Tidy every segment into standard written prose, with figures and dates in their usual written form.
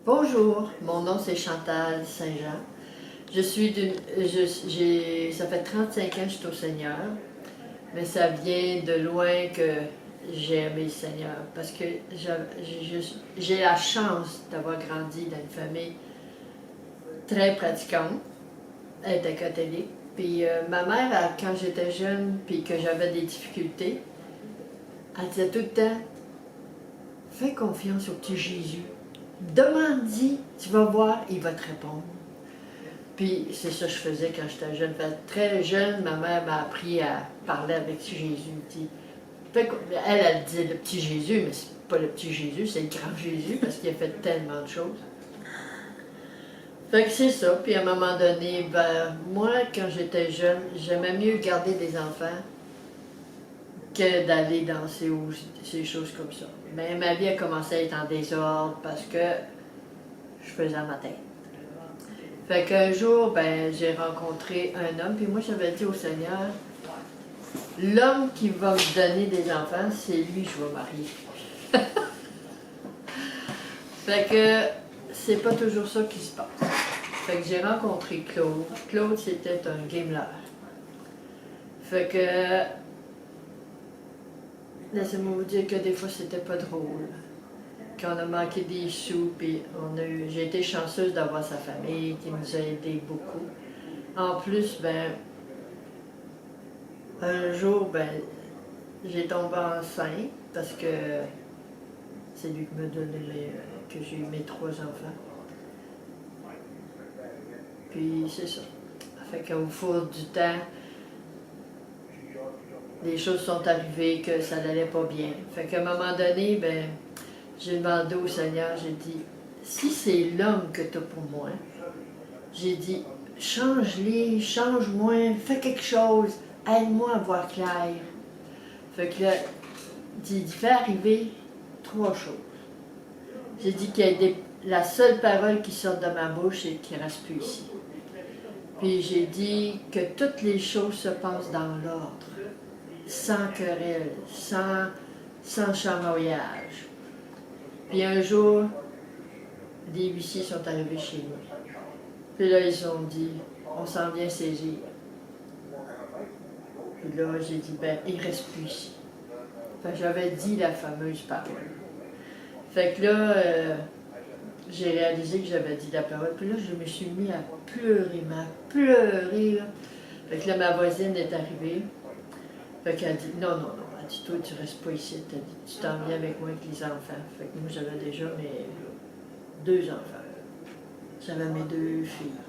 Bonjour, mon nom c'est Chantal Saint-Jean. Ça fait 35 ans que je suis au Seigneur, mais ça vient de loin que j'ai aimé le Seigneur parce que j'ai la chance d'avoir grandi dans une famille très pratiquante. Elle était catholique. Puis ma mère, quand j'étais jeune puis que j'avais des difficultés, elle disait tout le temps, fais confiance au petit Jésus. Demande-y, tu vas voir, il va te répondre. Puis c'est ça que je faisais quand j'étais jeune. Très jeune, ma mère m'a appris à parler avec Jésus. Elle disait le petit Jésus, mais c'est pas le petit Jésus, c'est le grand Jésus parce qu'il a fait tellement de choses. Fait que c'est ça. Puis à un moment donné, moi, quand j'étais jeune, j'aimais mieux garder des enfants que d'aller danser ou ces choses comme ça. Mais ma vie a commencé à être en désordre parce que je faisais ma tête. Fait qu'un jour, j'ai rencontré un homme, puis moi j'avais dit au Seigneur, l'homme qui va me donner des enfants, c'est lui que je vais marier. Fait que c'est pas toujours ça qui se passe. Fait que j'ai rencontré Claude. Claude, c'était un gameler. Fait que, laissez-moi vous dire que des fois c'était pas drôle. Quand on a manqué des sous, puis j'ai été chanceuse d'avoir sa famille qui nous a aidés beaucoup. En plus, un jour, j'ai tombé enceinte parce que c'est lui qui m'a donné que j'ai eu mes 3 enfants. Puis c'est ça. Fait qu'au fil du temps, les choses sont arrivées que ça n'allait pas bien. Fait qu'à un moment donné, j'ai demandé au Seigneur, j'ai dit, si c'est l'homme que tu as pour moi, j'ai dit, change-les, change-moi, fais quelque chose, aide-moi à voir clair. Fait que là, il fait arriver 3 choses. J'ai dit que la seule parole qui sort de ma bouche, c'est qu'il ne reste plus ici. Puis j'ai dit que toutes les choses se passent dans l'ordre, sans querelle, sans chamaillage. Puis un jour, des huissiers sont arrivés chez nous. Puis là, ils ont dit, on s'en vient saisir. Puis là, j'ai dit, il ne reste plus ici. Fait que j'avais dit la fameuse parole. Fait que là, j'ai réalisé que j'avais dit la parole. Puis là, je me suis mis à pleurer, Là. Fait que là, ma voisine est arrivée. Fait qu'elle dit, non, elle dit, toi, tu restes pas ici. Elle dit, tu t'en viens avec moi avec les enfants. Fait que moi, j'avais déjà mes 2 enfants. J'avais mes 2 filles.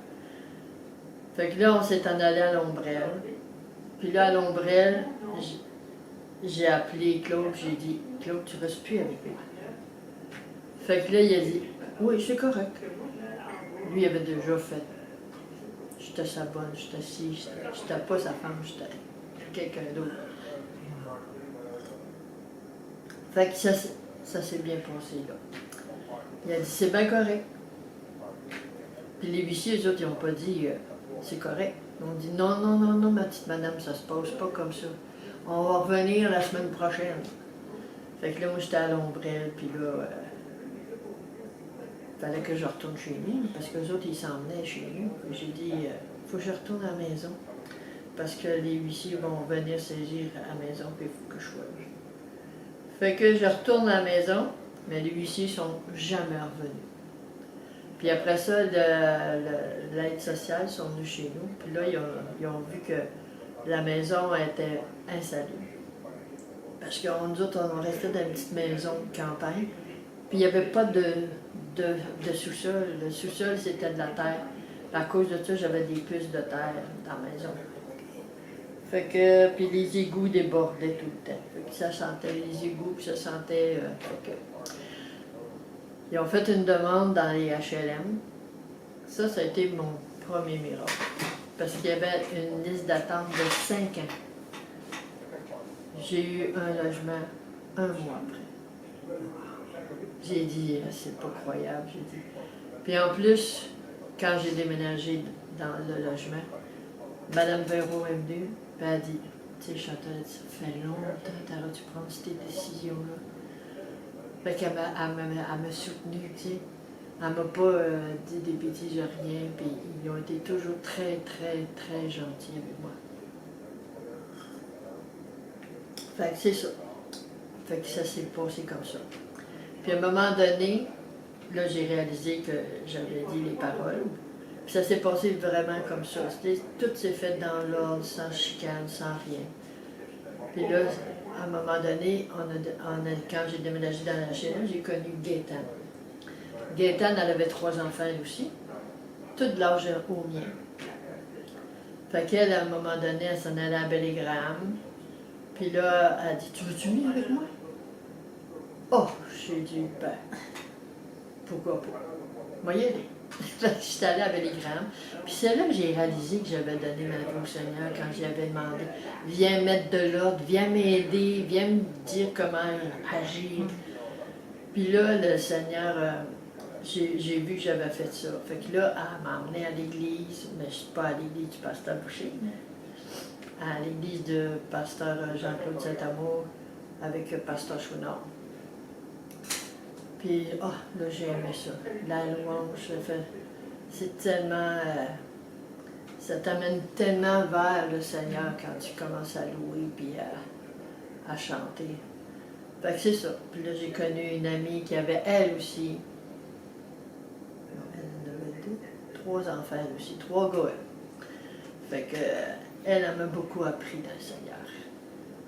Fait que là, on s'est en allé à l'ombrelle. Puis là, à l'ombrelle, j'ai appelé Claude, j'ai dit, Claude, tu restes plus avec moi. Fait que là, il a dit, oui, c'est correct. Lui, il avait déjà fait. J'étais sa bonne, j'étais ci, j'étais pas sa femme, j'étais quelqu'un d'autre. Fait que ça s'est bien passé, là. Il a dit, c'est bien correct. Puis les huissiers, eux autres, ils n'ont pas dit, c'est correct. Ils ont dit, non, ma petite madame, ça se passe pas comme ça. On va revenir la semaine prochaine. Fait que là, moi, j'étais à l'ombrelle, puis là, il fallait que je retourne chez nous, parce que les autres, ils s'en venaient chez nous. J'ai dit, faut que je retourne à la maison, parce que les huissiers vont venir saisir à la maison, puis il faut que je sois là. Fait que je retourne à la maison, mais les huissiers sont jamais revenus. Puis après ça, l'aide sociale sont venus chez nous, puis là, ils ont vu que la maison était insalubre. Parce que nous autres, on restait dans une petite maison de campagne, puis il n'y avait pas de sous-sol. Le sous-sol, c'était de la terre. À cause de ça, j'avais des puces de terre dans la maison. Fait que, puis les égouts débordaient tout le temps. Fait que ça sentait les égouts, puis ça sentait... fait que, ils ont fait une demande dans les HLM. Ça a été mon premier miracle. Parce qu'il y avait une liste d'attente de 5 ans. J'ai eu un logement 1 mois après. J'ai dit, c'est pas croyable, j'ai dit. Puis en plus, quand j'ai déménagé dans le logement, Mme Véro est venue, puis elle a dit, tu sais, Chantal, ça fait longtemps que t'aurais-tu prendre ces décisions-là. Fait qu'elle m'a soutenue, tu sais. Elle m'a pas dit des bêtises, rien, puis ils ont été toujours très, très, très gentils avec moi. Fait que c'est ça. Fait que ça s'est passé comme ça. Puis à un moment donné, là, j'ai réalisé que j'avais dit les paroles. Puis ça s'est passé vraiment comme ça. Tout s'est fait dans l'ordre, sans chicane, sans rien. Puis là, à un moment donné, quand j'ai déménagé dans la Chine, j'ai connu Gaétane. Gaétane, elle avait 3 enfants elle aussi, tout de l'âge au mien. Fait qu'elle, à un moment donné, elle s'en allait à Bellingham. Puis là, elle a dit, tu veux-tu venir avec moi? Oh, j'ai dit, ben, pourquoi pas? Moi, y aller. Fait que je suis allée à Bellingham. Puis c'est là que j'ai réalisé que j'avais donné ma vie au Seigneur quand j'y avais demandé, viens mettre de l'ordre, viens m'aider, viens me dire comment agir. Puis là, le Seigneur, j'ai vu que j'avais fait ça. Fait que là, elle m'a emmenée à l'église, mais je ne suis pas à l'église du pasteur Boucher, mais à l'église de pasteur Jean-Claude Saint-Amour avec le pasteur Chouinard. Puis, là, j'ai aimé ça. La louange, c'est tellement... ça t'amène tellement vers le Seigneur quand tu commences à louer puis à chanter. Fait que c'est ça. Puis là, j'ai connu une amie qui avait, elle aussi, elle en avait 3 enfants, elle aussi, 3 gars. Fait que, elle m'a beaucoup appris dans le Seigneur.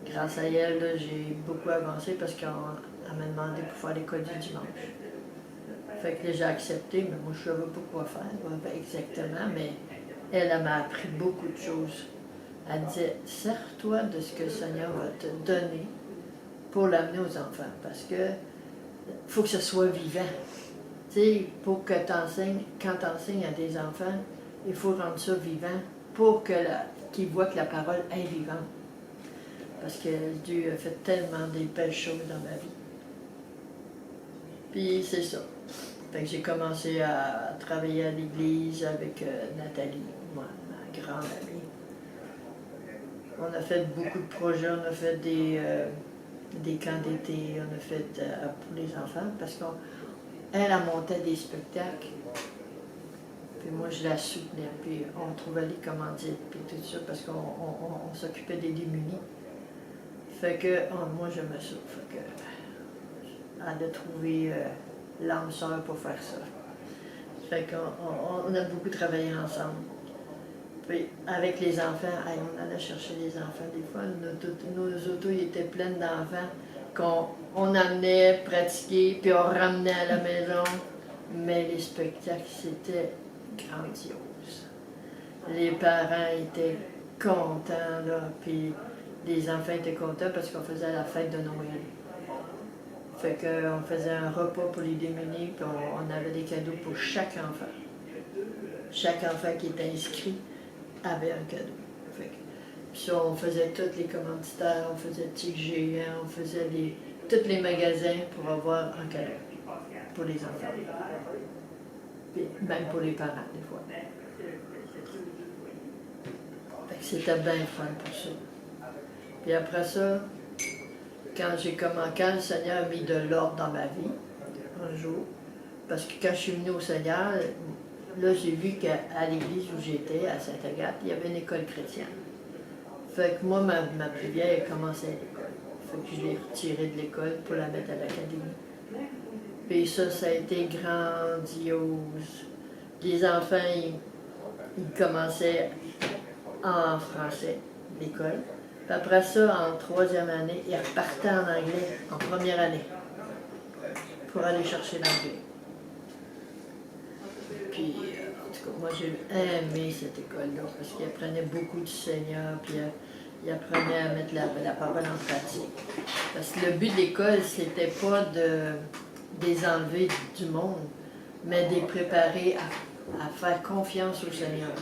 Grâce à elle, là, j'ai beaucoup avancé parce qu'elle m'a demandé pour faire l'école du dimanche. Fait que là, j'ai accepté, mais moi, je ne savais pas quoi faire exactement, mais elle m'a appris beaucoup de choses. Elle disait, sers-toi de ce que le Seigneur va te donner pour l'amener aux enfants, parce que faut que ce soit vivant. Tu sais, pour que tu enseignes, quand tu enseignes à des enfants, il faut rendre ça vivant pour qu'ils voient que la parole est vivante. Parce que Dieu a fait tellement des belles choses dans ma vie. Puis c'est ça. Fait que j'ai commencé à travailler à l'église avec Nathalie, moi, ma grande amie. On a fait beaucoup de projets, on a fait des camps d'été, on a fait pour les enfants, parce qu'elle montait des spectacles. Puis moi, je la soutenais, puis on trouvait les commandites, puis tout ça, parce qu'on s'occupait des démunis. Fait que, moi, j'aimais ça. Fait que, elle a trouvé l'âme sœur pour faire ça. Fait qu'on a beaucoup travaillé ensemble. Puis, avec les enfants, on allait chercher les enfants. Des fois, nos autos étaient pleines d'enfants qu'on amenait pratiquer, puis on ramenait à la maison. Mais les spectacles, c'était grandiose. Les parents étaient contents, là, puis les enfants étaient contents parce qu'on faisait la fête de Noël. Fait qu'on faisait un repas pour les démunis, puis on avait des cadeaux pour chaque enfant. Chaque enfant qui était inscrit avait un cadeau. Puis ça, on faisait tous les commanditaires, on faisait Tic Géant, on faisait tous les magasins pour avoir un cadeau pour les enfants. Puis même pour les parents, des fois. Fait que c'était bien fun pour ça. Puis après ça, quand le Seigneur a mis de l'ordre dans ma vie, un jour, parce que quand je suis venue au Seigneur, là, j'ai vu qu'à l'église où j'étais, à Sainte-Agathe, il y avait une école chrétienne. Fait que moi, ma plus vieille a commencé à l'école. Fait que je l'ai retirée de l'école pour la mettre à l'académie. Puis ça a été grandiose. Les enfants, ils commençaient en français, l'école. Puis après ça, en 3e année, ils repartaient en anglais, en première année, pour aller chercher l'anglais. Puis, en tout cas, moi, j'ai aimé cette école-là, parce qu'ils apprenaient beaucoup du Seigneur, puis ils apprenaient à mettre la parole en pratique. Parce que le but de l'école, c'était pas de les enlever du monde, mais de les préparer à faire confiance au Seigneur.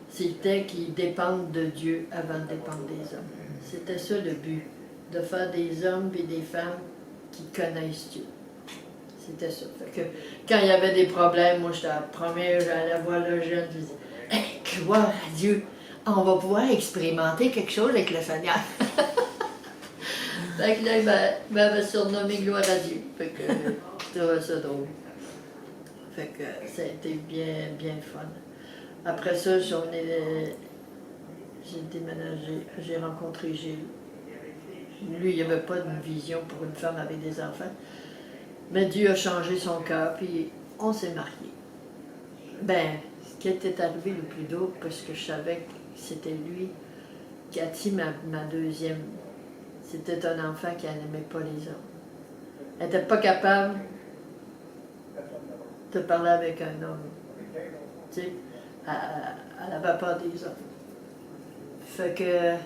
C'était qu'ils dépendent de Dieu avant de dépendre des hommes. C'était ça le but, de faire des hommes et des femmes qui connaissent Dieu. C'était ça. Fait que quand il y avait des problèmes, moi j'étais la première, j'allais voir le jeune, je disais « Hey, gloire à Dieu, on va pouvoir expérimenter quelque chose avec le Seigneur. » Fait que là, il m'avait surnommé Gloire à Dieu. Fait que je trouvais ça drôle. Fait que ça a été bien, bien fun. Après ça, j'ai déménagé, j'ai rencontré Gilles. Lui, il n'avait pas de vision pour une femme avec des enfants. Mais Dieu a changé son cœur, puis on s'est mariés. Ben, ce qui était arrivé le plus dur, parce que je savais que c'était lui, Cathy, ma deuxième, c'était un enfant qui n'aimait pas les hommes. Elle n'était pas capable de parler avec un homme. Tu sais, elle avait peur des hommes. Fait que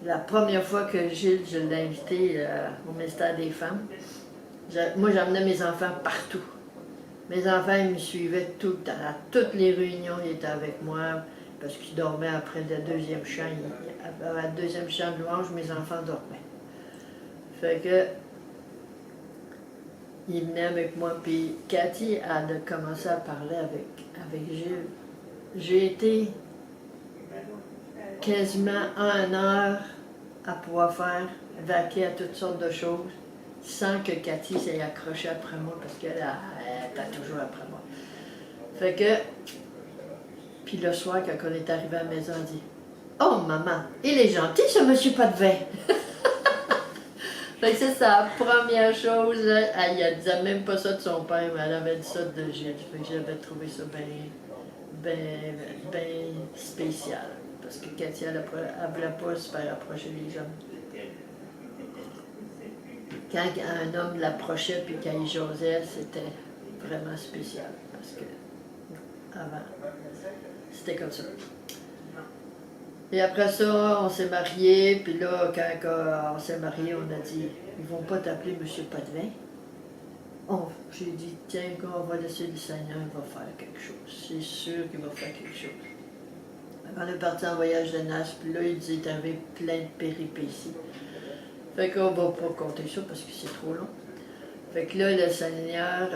la première fois que Gilles, je l'ai invité au ministère des femmes, moi j'emmenais mes enfants partout. Mes enfants, ils me suivaient tout le temps. À toutes les réunions, ils étaient avec moi parce qu'ils dormaient après le deuxième chant. Après le deuxième chant de louange, mes enfants dormaient. Fait que ils venaient avec moi. Puis Cathy a commencé à parler avec Gilles. J'ai été quasiment 1 heure à pouvoir faire vaquer à toutes sortes de choses sans que Cathy s'est accrochée après moi parce qu'elle était toujours après moi. Fait que, puis le soir, quand on est arrivé à la maison, elle dit « Oh maman, il est gentil ce monsieur Potvin! » Fait que c'est sa première chose, elle disait même pas ça de son père, mais elle avait dit ça de Gilles. Fait que j'avais trouvé ça bien spécial. Parce que Cathy, elle ne voulait pas se faire approcher des hommes. Quand un homme l'approchait puis qu'il jasait, c'était vraiment spécial. Parce que avant, c'était comme ça. Et après ça, on s'est mariés, puis là, quand on s'est mariés, on a dit « Ils vont pas t'appeler M. Potvin? » J'ai dit « Tiens, quand on va laisser le Seigneur, il va faire quelque chose. C'est sûr qu'il va faire quelque chose. » On est parti en voyage de noces, puis là, il nous est arrivé plein de péripéties. Fait qu'on va pas compter ça parce que c'est trop long. Fait que là, le Seigneur,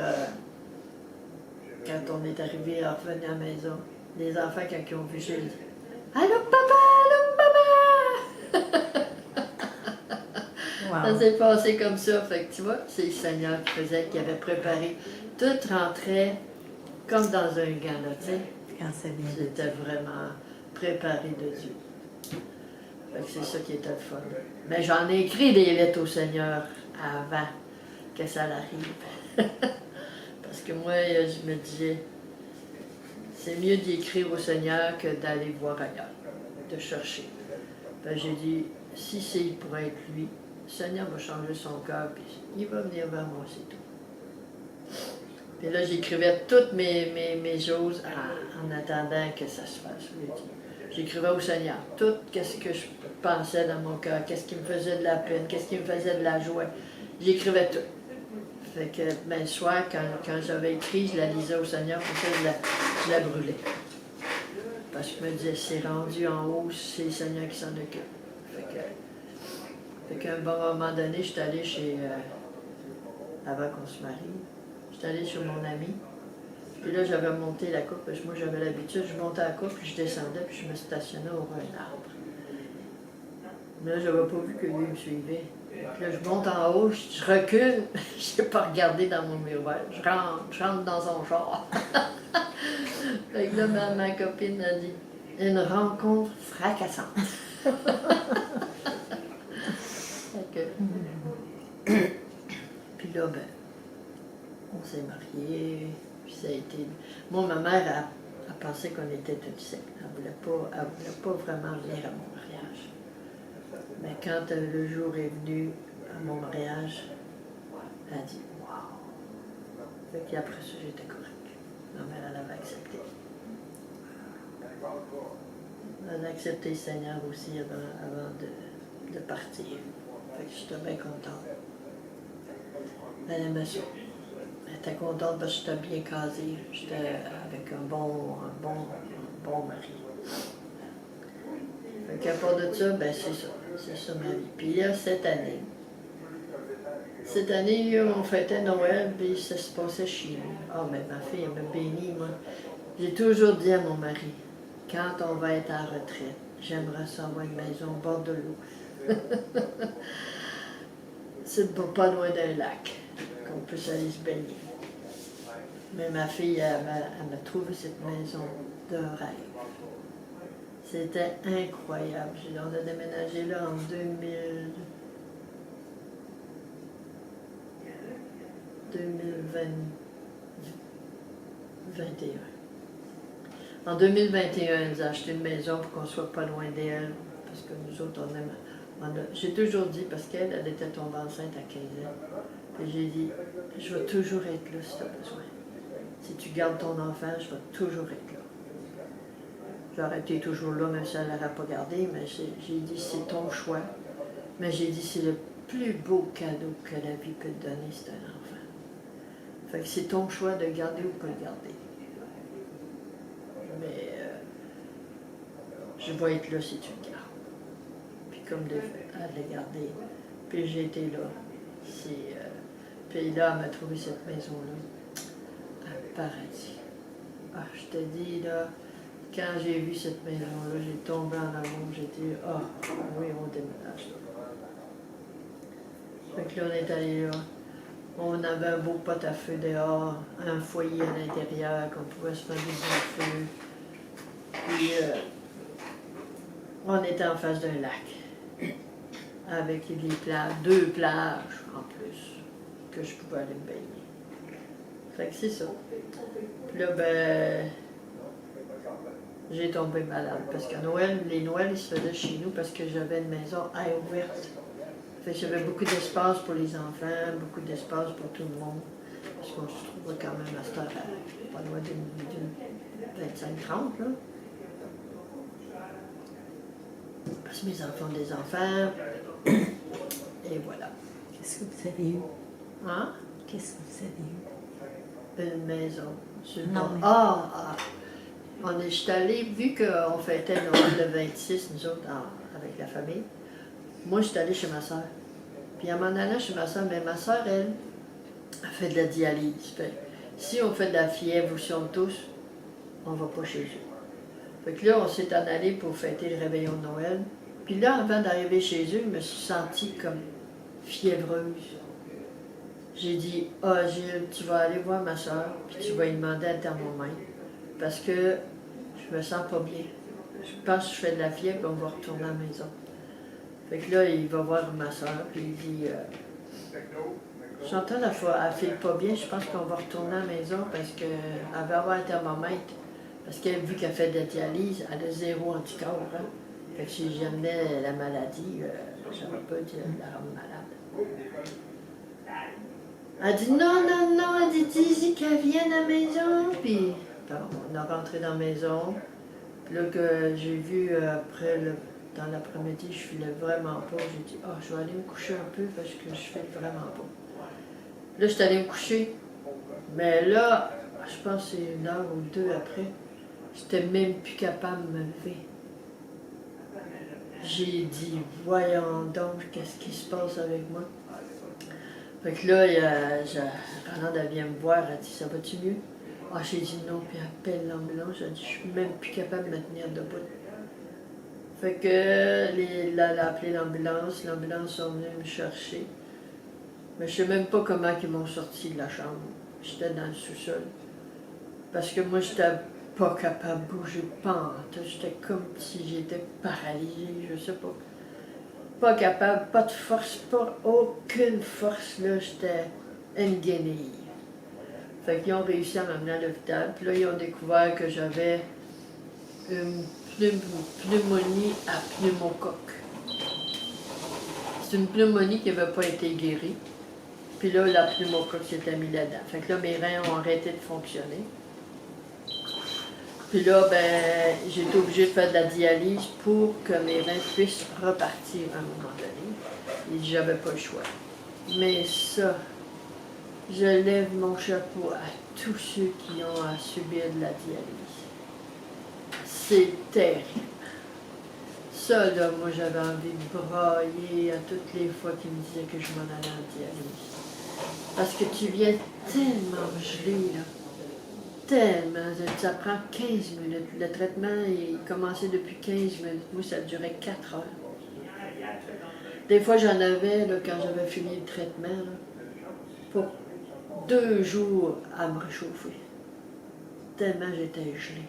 quand on est arrivé à revenir à la maison, les enfants, quand ils ont vu Gilles, « Allô, papa! Allô, maman! » Wow. Ça s'est passé comme ça. Fait que tu vois, c'est le Seigneur qui faisait, qui avait préparé. Tout rentrait comme dans un gant, là, tu sais. C'était vraiment préparé de Dieu. Fait que c'est ça qui était le fun. Mais j'en ai écrit des lettres au Seigneur avant que ça arrive. Parce que moi, je me disais, c'est mieux d'écrire au Seigneur que d'aller voir ailleurs, de chercher. Ben, j'ai dit, si c'est pour être lui, le Seigneur va changer son cœur, puis il va venir vers moi, c'est tout. Puis là, j'écrivais toutes mes choses en attendant que ça se fasse. J'écrivais au Seigneur tout ce que je pensais dans mon cœur, qu'est-ce qui me faisait de la peine, qu'est-ce qui me faisait de la joie. J'écrivais tout. Fait que ben, le soir, quand j'avais écrit, je la lisais au Seigneur, pour ça je la brûlais. Parce que je me disais, c'est rendu en haut, c'est le Seigneur qui s'en occupe. Fait qu'à un bon moment donné, je suis allée chez... avant qu'on se marie, je suis allée chez mon ami. Puis là, j'avais monté la coupe, parce que moi, j'avais l'habitude, je montais la coupe, puis je descendais, puis je me stationnais au bas d'un arbre. Mais là, j'avais pas vu que lui me suivait. Puis là, je monte en haut, je recule, je n'ai pas regardé dans mon miroir. Je rentre dans son char. Fait que là, ma copine a dit, une rencontre fracassante. Puis là, ben, on s'est mariés. Puis ça a été... Moi, ma mère a pensé qu'on était toutes sectes. Elle voulait pas vraiment venir à mon mariage. Mais quand le jour est venu à mon mariage, elle a dit « Wow! » Fait qu'après ça, j'étais correcte. Ma mère, elle avait accepté. Elle a accepté le Seigneur aussi avant de partir. Fait que j'étais bien contente. Elle aimait ça. Elle était contente parce que j'étais bien casée. J'étais avec un bon mari. Fait qu'à part de ça, ben c'est ça. C'est ça ma vie. Puis là, cette année, on fêtait Noël, puis ça se passait chez nous. Ah, mais ma fille, elle m'a bénie, moi. J'ai toujours dit à mon mari, quand on va être en retraite, j'aimerais ça avoir une maison au bord de l'eau. C'est pas loin d'un lac, qu'on puisse aller se baigner. Mais ma fille, elle m'a trouvé cette maison de rêve. C'était incroyable. On a déménagé là en 2021. En 2021, elle a acheté une maison pour qu'on ne soit pas loin d'elle. Parce que nous autres, on aime. J'ai toujours dit, parce qu'elle était tombée enceinte à 15 ans. Et j'ai dit, je vais toujours être là si tu as besoin. Si tu gardes ton enfant, je vais toujours être là. J'aurais été toujours là, même si elle ne l'aurait pas gardé, mais j'ai dit, c'est ton choix. Mais j'ai dit, c'est le plus beau cadeau que la vie peut te donner, c'est un enfant. Fait que c'est ton choix de garder ou pas le garder. Mais je vais être là si tu le gardes. Puis comme de fait, elle l'a gardé. Puis j'ai été là. Puis là, elle m'a trouvé cette maison-là. Un paradis. Ah, je te dis, là, quand j'ai vu cette maison-là, j'ai tombé en amour. J'ai dit, ah, oui, on déménage là. Fait que là, on est allé là. On avait un beau pot à feu dehors, un foyer à l'intérieur qu'on pouvait se mettre du feu. Puis, on était en face d'un lac, avec deux plages en plus, que je pouvais aller me baigner. Fait que c'est ça. Puis là, ben, j'ai tombé malade, parce que Noël, les Noëls, ils se faisaient chez nous parce que j'avais une maison à air ouverte. Fait que j'avais beaucoup d'espace pour les enfants, beaucoup d'espace pour tout le monde. Parce qu'on se trouvait quand même à cette heure, pas loin d'une 25-30, là. Parce que mes enfants ont des enfants. Et voilà. Qu'est-ce que vous avez eu? Hein? Qu'est-ce que vous avez eu? Une maison. Non, mais... Je suis allée, vu qu'on fêtait Noël le 26, nous autres, avec la famille, moi, je suis allée chez ma soeur. Puis en m'en allant chez ma soeur, mais ma soeur, elle fait de la dialyse. Fait, si on fait de la fièvre ou si on tousse, on ne va pas chez eux. Fait que là, on s'est en allé pour fêter le réveillon de Noël. Puis là, avant d'arriver chez eux, je me suis sentie comme fiévreuse. J'ai dit, ah, Gilles, tu vas aller voir ma soeur, puis tu vas lui demander un thermomètre. Parce que je me sens pas bien. Je pense que je fais de la fièvre, puis on va retourner à la maison. Fait que là, il va voir ma soeur, puis il dit, j'entends la fois, elle file pas bien, je pense qu'on va retourner à la maison parce qu'elle va avoir un thermomètre. Parce que vu qu'elle fait de la dialyse, elle a 0 anticorps. Hein? Fait que si j'amenais la maladie, ça va pas la rendre malade. Elle dit non, non, non, elle dit dis qu'elle vienne à la maison. Puis on est rentré dans la maison. Puis là que j'ai vu après, dans l'après-midi, je filais vraiment pas. J'ai dit, ah, je vais aller me coucher un peu parce que je file vraiment pas. Là, je suis allée me coucher. Mais là, je pense que c'est 1 heure ou 2 après, j'étais même plus capable de me lever. J'ai dit, voyons donc, qu'est-ce qui se passe avec moi? Fait que là, Rolande, elle vient me voir, elle dit, ça va-tu mieux? Ah, j'ai dit non, puis elle appelle l'ambulance, elle dit, je suis même plus capable de me tenir debout. Fait que elle a appelé l'ambulance est venue me chercher. Mais je sais même pas comment ils m'ont sorti de la chambre. J'étais dans le sous-sol. Parce que moi, j'étais pas capable de bouger, pas. J'étais comme si j'étais paralysée, je sais pas. Pas capable, pas de force, pas aucune force, là, j'étais une guenille. Fait qu'ils ont réussi à m'amener à l'hôpital. Puis là, ils ont découvert que j'avais une pneumonie à pneumocoque. C'est une pneumonie qui n'avait pas été guérie. Puis là, la pneumocoque s'était mise là-dedans. Fait que là, mes reins ont arrêté de fonctionner. Puis là, ben, j'ai été obligée de faire de la dialyse pour que mes reins puissent repartir à un moment donné. Et j'avais pas le choix. Mais ça, je lève mon chapeau à tous ceux qui ont à subir de la dialyse. C'est terrible. Ça, là, moi, j'avais envie de brailler à toutes les fois qu'ils me disaient que je m'en allais en dialyse. Parce que tu viens tellement gelé, là. Tellement. Ça prend 15 minutes. Le traitement, il commençait depuis 15 minutes. Moi, ça durait 4 heures. Des fois, j'en avais, là, quand j'avais fini le traitement, là, pour 2 jours à me réchauffer. Tellement j'étais gelée.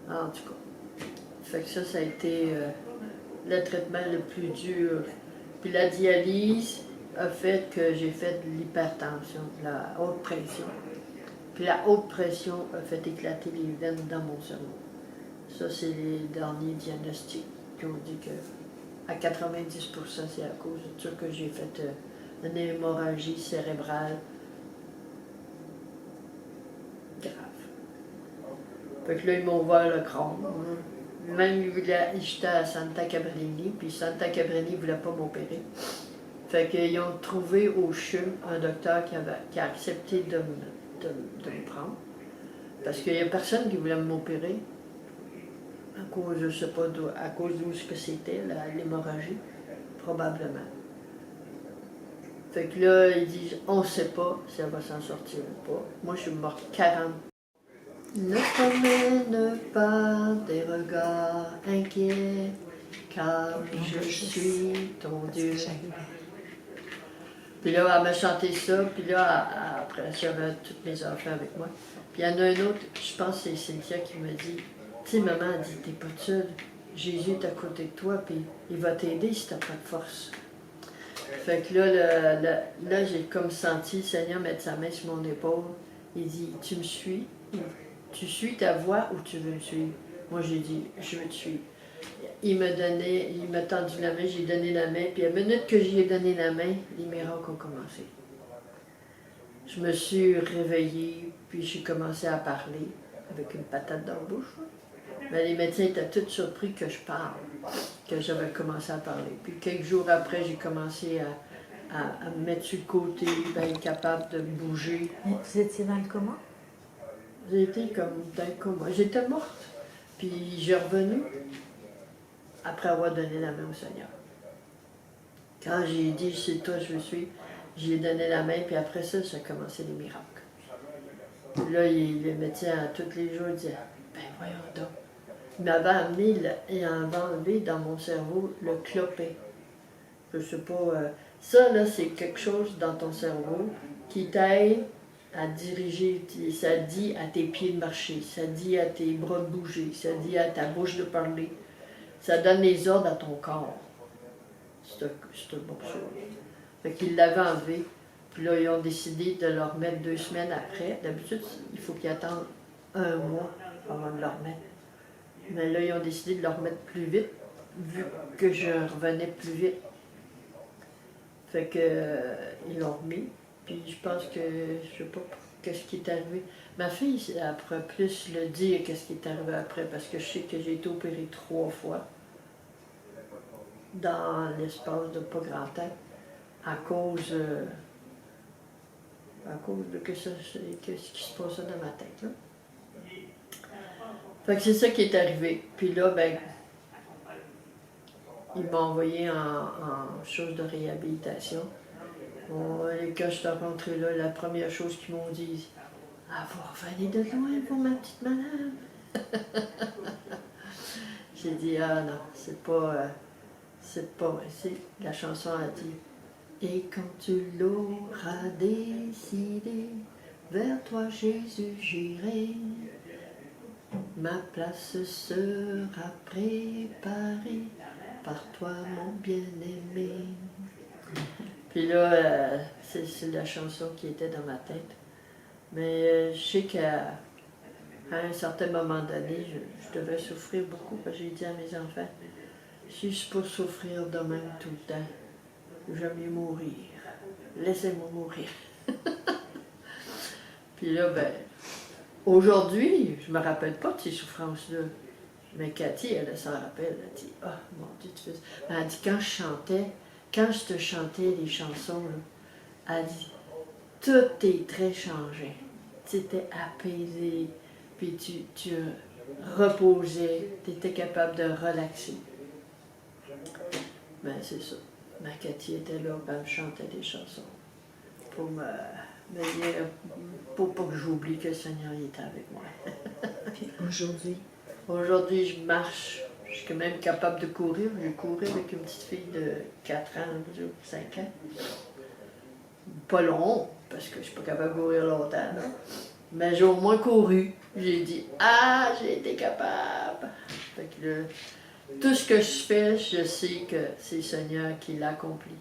En tout cas. Fait que ça a été le traitement le plus dur. Puis la dialyse a fait que j'ai fait de l'hypertension, de la haute pression. Puis la haute pression a fait éclater les veines dans mon cerveau. Ça, c'est les derniers diagnostics qui ont dit que à 90%, c'est à cause de ça que j'ai fait une hémorragie cérébrale grave. Fait que là, ils m'ont ouvert le crâne. Même, j'étais à Santa Cabrini, puis Santa Cabrini ne voulait pas m'opérer. Fait qu'ils ont trouvé au CHUM un docteur qui a accepté de me prendre. Parce qu'il n'y a personne qui voulait m'opérer. À cause, je ne sais pas d'où, à cause d'où ce que c'était, l'hémorragie, probablement. Fait que là, ils disent, on ne sait pas si elle va s'en sortir ou pas. Moi, je suis morte 40. Ne promène pas des regards inquiets, car je suis ton Dieu. Puis là, elle m'a chanté ça, puis là, après, j'avais tous mes enfants avec moi. Puis il y en a un autre, je pense que c'est Cynthia qui m'a dit, tu sais, maman, elle dit, t'es pas seule, Jésus est à côté de toi, puis il va t'aider si t'as pas de force. Fait que là, j'ai comme senti le Seigneur mettre sa main sur mon épaule. Il dit, tu me suis? Tu suis ta voix ou tu veux me suivre? Moi, j'ai dit, je veux te suivre. Il m'a tendu la main, j'ai donné la main, puis à la minute que j'y ai donné la main, les miracles ont commencé. Je me suis réveillée, puis j'ai commencé à parler avec une patate dans la bouche. Mais les médecins étaient tous surpris que je parle, que j'avais commencé à parler. Puis quelques jours après, j'ai commencé à me mettre sur le côté, être capable de bouger. Mais vous étiez dans le coma? J'ai été comme dans le coma. J'étais morte. Puis j'ai revenu après avoir donné la main au Seigneur. Quand j'ai dit, c'est toi, je suis, j'ai donné la main, puis après ça a commencé les miracles. Là, le médecin, tous les jours, disait, ben voyons donc. Il m'avait amené et avait enlevé dans mon cerveau le clopé. Je sais pas, ça, là, c'est quelque chose dans ton cerveau qui t'aide à diriger, ça dit à tes pieds de marcher, ça dit à tes bras de bouger, ça dit à ta bouche de parler. Ça donne les ordres à ton corps. C'est une bonne chose. Fait qu'ils l'avaient enlevé. Puis là, ils ont décidé de le remettre 2 semaines après. D'habitude, il faut qu'ils attendent 1 mois avant de le remettre. Mais là, ils ont décidé de le remettre plus vite, vu que je revenais plus vite. Fait que ils l'ont remis. Puis je pense que, je sais pas qu'est-ce qui est arrivé. Ma fille, elle pourrait plus le dire qu'est-ce qui est arrivé après, parce que je sais que j'ai été opérée 3 fois dans l'espace de pas grand temps, à cause de ce qui se passait dans ma tête. Là. Fait que c'est ça qui est arrivé. Puis là, ben, ils m'ont envoyé en chose de réhabilitation. Bon, et quand je suis rentrée là, la première chose qu'ils m'ont dit, ah, vous revenez de loin pour ma petite madame. J'ai dit, ah non, c'est pas vrai. La chanson a dit, et quand tu l'auras décidé, vers toi Jésus j'irai, ma place sera préparée par toi mon bien-aimé. Puis là, c'est la chanson qui était dans ma tête. Mais je sais qu'à un certain moment donné, je devais souffrir beaucoup, parce que j'ai dit à mes enfants, si je suis pour souffrir de même tout le temps, j'aime mieux mourir. Laissez-moi mourir. Puis là, ben, aujourd'hui, je me rappelle pas de ces souffrances-là. Mais Cathy, elle s'en rappelle. Elle dit, ah, mon Dieu, tu fais ça. Elle dit, quand je te chantais les chansons, là, elle dit, tous tes traits changeaient. Tu étais apaisé, puis tu reposais, tu étais capable de relaxer. Ben, c'est ça. Ma Cathy était là, elle me chantait des chansons pour me dire, pour pas que j'oublie que le Seigneur était avec moi. Puis aujourd'hui? Aujourd'hui, je marche. Je suis quand même capable de courir. Je courais avec une petite fille de 4 ans, 5 ans. Pas long, parce que je suis pas capable de courir longtemps, là. Mais j'ai au moins couru. J'ai dit, ah, j'ai été capable. Fait que là, tout ce que je fais, je sais que c'est le Seigneur qui l'accomplit.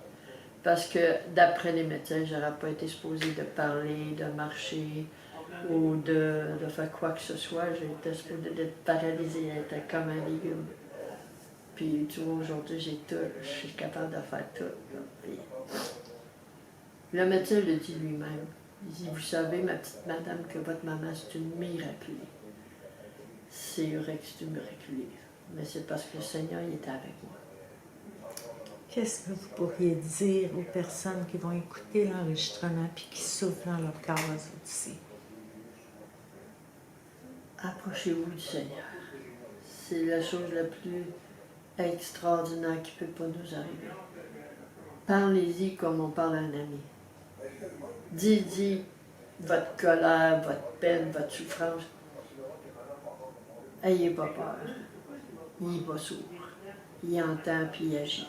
Parce que d'après les médecins, j'aurais pas été supposée de parler, de marcher ou de faire quoi que ce soit. J'étais supposée d'être paralysée, j'étais comme un légume. Puis tu vois, aujourd'hui, j'ai tout, je suis capable de faire tout. Puis, le médecin le dit lui-même. Il dit, vous savez, ma petite madame, que votre maman, c'est une miraculée. C'est vrai que c'est une miraculée. Mais c'est parce que le Seigneur, il était avec moi. Qu'est-ce que vous pourriez dire aux personnes qui vont écouter l'enregistrement et qui souffrent dans leur cœur aussi? Approchez-vous du Seigneur. C'est la chose la plus extraordinaire qui ne peut pas nous arriver. Parlez-y comme on parle à un ami. Dis votre colère, votre peine, votre souffrance. Ayez pas peur. Il n'est pas sourd. Il entend puis il agit.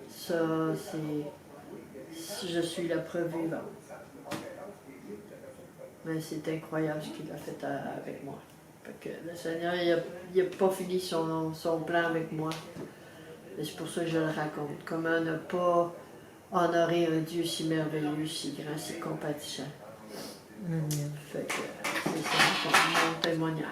Ça, c'est... Je suis la preuve vivante. Mais c'est incroyable ce qu'il a fait avec moi. Fait que le Seigneur, il n'a pas fini son plan avec moi. Et c'est pour ça que je le raconte. Comment ne pas honorer un Dieu si merveilleux, si grand, si compatissant. Amen. Fait que c'est ça mon témoignage.